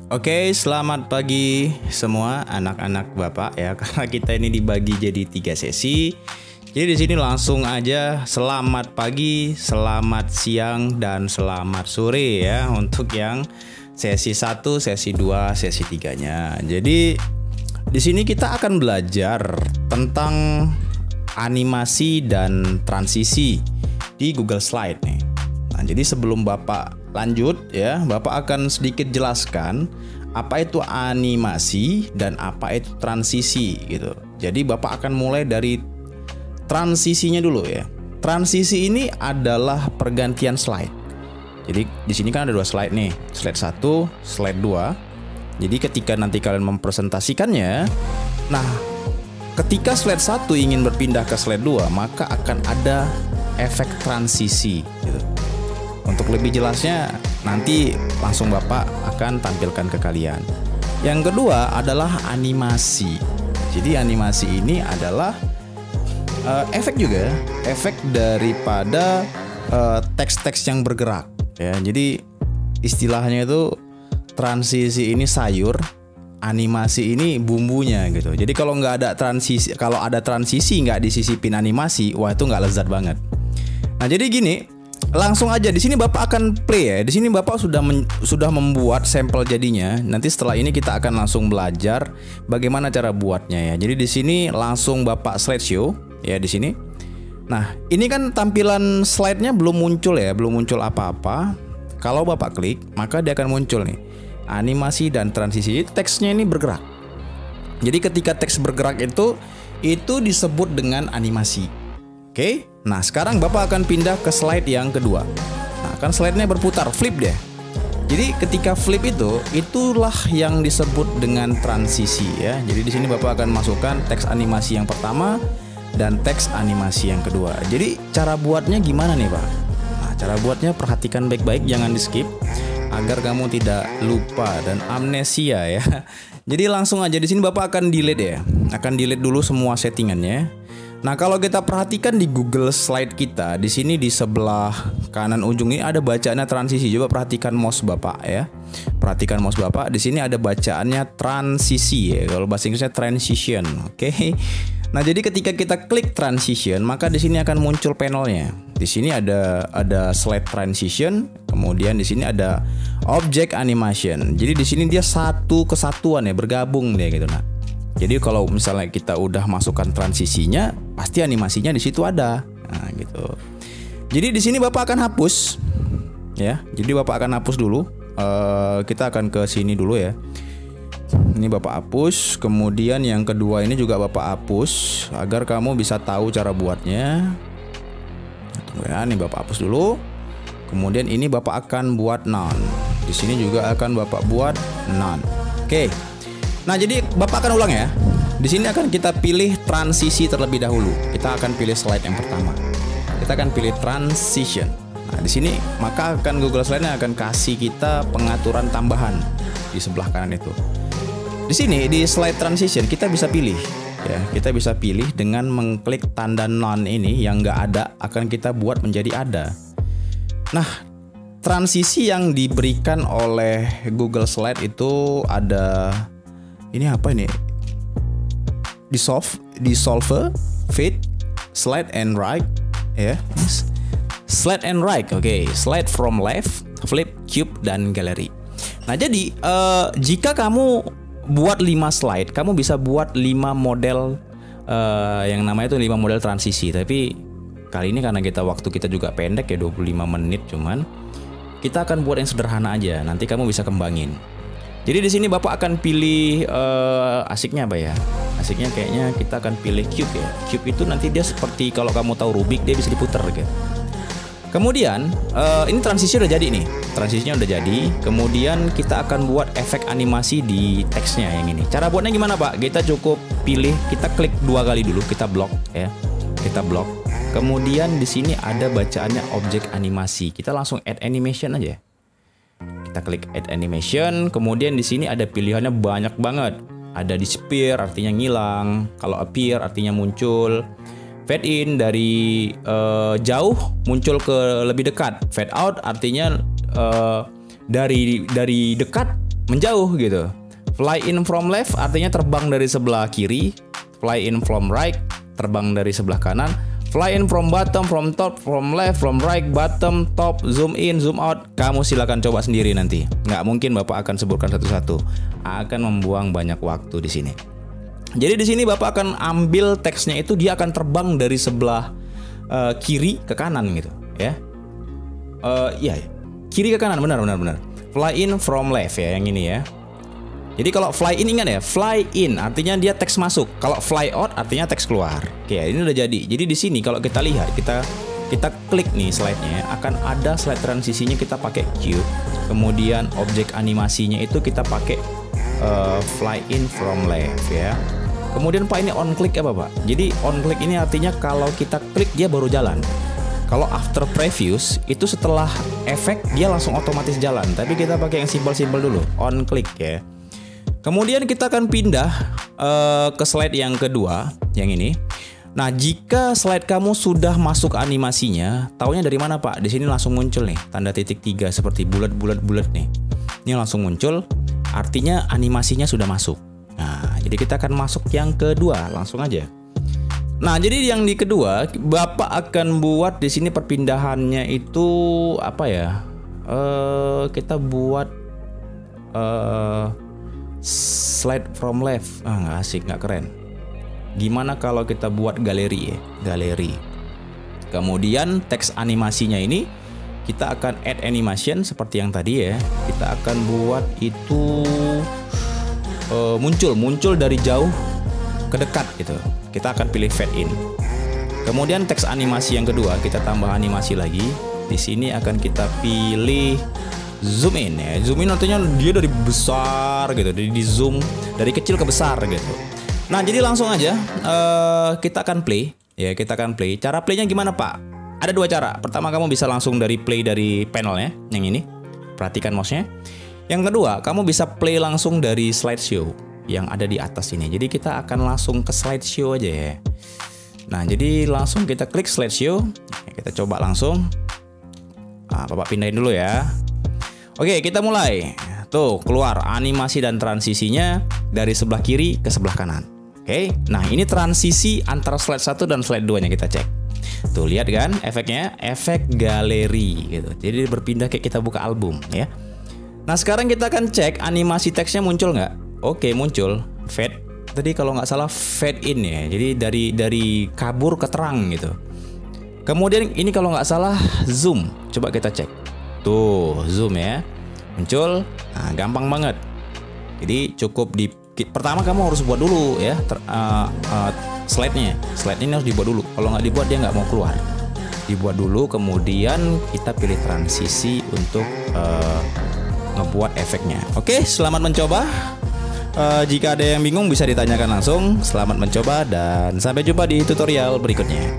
Oke, selamat pagi semua anak-anak Bapak ya. Karena kita ini dibagi jadi 3 sesi. Jadi di sini langsung aja selamat pagi, selamat siang dan selamat sore ya untuk yang sesi 1, sesi 2, sesi 3-nya. Jadi di sini kita akan belajar tentang animasi dan transisi di Google Slide nih. Nah, jadi sebelum Bapak lanjut ya, Bapak akan sedikit jelaskan apa itu animasi dan apa itu transisi gitu. Jadi Bapak akan mulai dari transisinya dulu ya. Transisi ini adalah pergantian slide. Jadi di sini kan ada 2 slide nih, slide 1, slide 2. Jadi ketika nanti kalian mempresentasikannya, nah ketika slide 1 ingin berpindah ke slide 2, maka akan ada efek transisi gitu. Untuk lebih jelasnya nanti langsung Bapak akan tampilkan ke kalian. Yang kedua adalah animasi. Jadi animasi ini adalah efek juga, efek daripada teks-teks yang bergerak ya. Jadi istilahnya itu transisi ini sayur, animasi ini bumbunya gitu. Jadi kalau nggak ada transisi, kalau ada transisi nggak disisipin animasi, wah itu nggak lezat banget. Nah jadi gini, langsung aja di sini Bapak akan play ya. Di sini Bapak sudah membuat sampel jadinya. Nanti setelah ini kita akan langsung belajar bagaimana cara buatnya ya. Jadi di sini langsung Bapak slideshow ya di sini. Nah, ini kan tampilan slide-nya belum muncul ya, belum muncul apa-apa. Kalau Bapak klik, maka dia akan muncul nih. Animasi dan transisi. Teksnya ini bergerak. Jadi ketika teks bergerak itu disebut dengan animasi. Oke, nah sekarang Bapak akan pindah ke slide yang kedua. Nah, kan slide-nya berputar, flip deh. Jadi ketika flip itulah yang disebut dengan transisi ya. Jadi di sini Bapak akan masukkan teks animasi yang pertama dan teks animasi yang kedua. Jadi cara buatnya gimana nih Pak? Nah, cara buatnya perhatikan baik-baik, jangan di-skip agar kamu tidak lupa dan amnesia ya. Jadi langsung aja di sini Bapak akan delete ya. Akan delete dulu semua settingannya. Nah, kalau kita perhatikan di Google Slide kita, di sini di sebelah kanan ujung ini ada bacaannya transisi. Coba perhatikan mouse Bapak ya. Perhatikan mouse Bapak, di sini ada bacaannya transisi ya. Kalau bahasa Inggrisnya transition, oke. Nah, jadi ketika kita klik transition, maka di sini akan muncul panelnya. Di sini ada slide transition, kemudian di sini ada object animation. Jadi di sini dia satu kesatuan ya, bergabung deh gitu. Nah, jadi kalau misalnya kita udah masukkan transisinya, pasti animasinya di situ ada. Nah, gitu. Jadi di sini Bapak akan hapus ya. Jadi Bapak akan hapus dulu. Kita akan ke sini dulu ya. Ini Bapak hapus, kemudian yang kedua ini juga Bapak hapus agar kamu bisa tahu cara buatnya. Tunggu ya, ini Bapak hapus dulu. Kemudian ini Bapak akan buat none. Di sini juga akan Bapak buat none. Oke. Nah, jadi Bapak akan ulang ya. Di sini akan kita pilih transisi terlebih dahulu. Kita akan pilih slide yang pertama. Kita akan pilih transition. Nah, di sini maka akan Google Slide-nya akan kasih kita pengaturan tambahan di sebelah kanan itu. Di sini di slide transition kita bisa pilih ya. Kita bisa pilih dengan mengklik tanda none ini yang nggak ada akan kita buat menjadi ada. Nah, transisi yang diberikan oleh Google Slide itu ada ini apa ini? Dissolve, fit, slide and right ya. Slide and right. Oke, slide from left, flip, cube dan gallery. Nah, jadi jika kamu buat 5 slide, kamu bisa buat 5 model yang namanya itu 5 model transisi. Tapi kali ini karena waktu kita juga pendek ya, 25 menit cuman, kita akan buat yang sederhana aja. Nanti kamu bisa kembangin. Jadi di sini Bapak akan pilih asiknya apa ya? Asiknya kayaknya kita akan pilih cube ya. Cube itu nanti dia seperti kalau kamu tahu Rubik, dia bisa diputar gitu. Kemudian ini transisi udah jadi nih. Transisinya udah jadi. Kemudian kita akan buat efek animasi di teksnya yang ini. Cara buatnya gimana Pak? Kita cukup pilih, kita klik 2 kali dulu, kita blok ya. Kita blok. Kemudian di sini ada bacaannya objek animasi. Kita langsung add animation aja. Kita klik add animation, kemudian di sini ada pilihannya banyak banget. Ada disappear artinya ngilang, kalau appear artinya muncul. Fade in dari jauh muncul ke lebih dekat. Fade out artinya dari dekat menjauh gitu. Fly in from left artinya terbang dari sebelah kiri. Fly in from right, terbang dari sebelah kanan. Fly in from bottom, from top, from left, from right, bottom, top, zoom in, zoom out. Kamu silakan coba sendiri nanti. Nggak mungkin Bapak akan sebutkan satu-satu. Akan membuang banyak waktu di sini. Jadi di sini Bapak akan ambil teksnya itu, dia akan terbang dari sebelah kiri ke kanan gitu, ya. Iya, kiri ke kanan, benar. Fly in from left ya, yang ini ya. Jadi kalau fly in, ingat ya, fly in artinya dia teks masuk. Kalau fly out artinya teks keluar. Oke, ini udah jadi. Jadi di sini kalau kita lihat, kita klik nih slide-nya, akan ada slide transisinya kita pakai Q. Kemudian objek animasinya itu kita pakai fly in from left ya. Kemudian Pak, ini on click apa Pak? Jadi on click ini artinya kalau kita klik dia baru jalan. Kalau after previous itu setelah efek dia langsung otomatis jalan. Tapi kita pakai yang simpel-simpel dulu, on click ya. Kemudian kita akan pindah ke slide yang kedua, yang ini. Nah, jika slide kamu sudah masuk animasinya, taunya dari mana Pak? Di sini langsung muncul nih, tanda titik 3 seperti bulat nih. Ini langsung muncul, artinya animasinya sudah masuk. Nah, jadi kita akan masuk yang kedua, langsung aja. Nah, jadi yang di kedua, Bapak akan buat di sini perpindahannya itu apa ya? Kita buat slide from left. Nggak asik, nggak keren. Gimana kalau kita buat galeri ya? Galeri. Kemudian teks animasinya ini kita akan add animation seperti yang tadi ya. Kita akan buat itu muncul dari jauh ke dekat gitu. Kita akan pilih fade in. Kemudian teks animasi yang kedua kita tambah animasi lagi. Di sini akan kita pilih zoom in ya. Zoom in artinya dia dari besar gitu, di zoom dari kecil ke besar gitu. Nah, jadi langsung aja kita akan play ya, kita akan play. Cara playnya gimana Pak? Ada dua cara. Pertama, kamu bisa langsung dari play dari panelnya yang ini. Perhatikan mouse-nya. Yang kedua, kamu bisa play langsung dari slideshow yang ada di atas ini. Jadi kita akan langsung ke slideshow aja ya. Nah, jadi langsung kita klik slideshow. Kita coba langsung. Nah, Bapak pindahin dulu ya. Oke, kita mulai. Tuh, keluar animasi dan transisinya dari sebelah kiri ke sebelah kanan. Oke, nah ini transisi antara slide 1 dan slide 2 nya kita cek. Tuh, lihat kan efeknya? Efek galeri gitu. Jadi berpindah kayak kita buka album ya. Nah, sekarang kita akan cek animasi teksnya muncul nggak? Oke, muncul. Fade. Tadi kalau nggak salah fade in ya. Jadi dari kabur ke terang gitu. Kemudian ini kalau nggak salah zoom. Coba kita cek. Tuh, zoom ya. Muncul. Nah, gampang banget. Jadi cukup pertama kamu harus buat dulu ya slide-nya. Slide ini harus dibuat dulu. Kalau nggak dibuat dia nggak mau keluar. Dibuat dulu, kemudian kita pilih transisi untuk ngebuat efeknya. Oke, selamat mencoba. Jika ada yang bingung bisa ditanyakan langsung. Selamat mencoba dan sampai jumpa di tutorial berikutnya.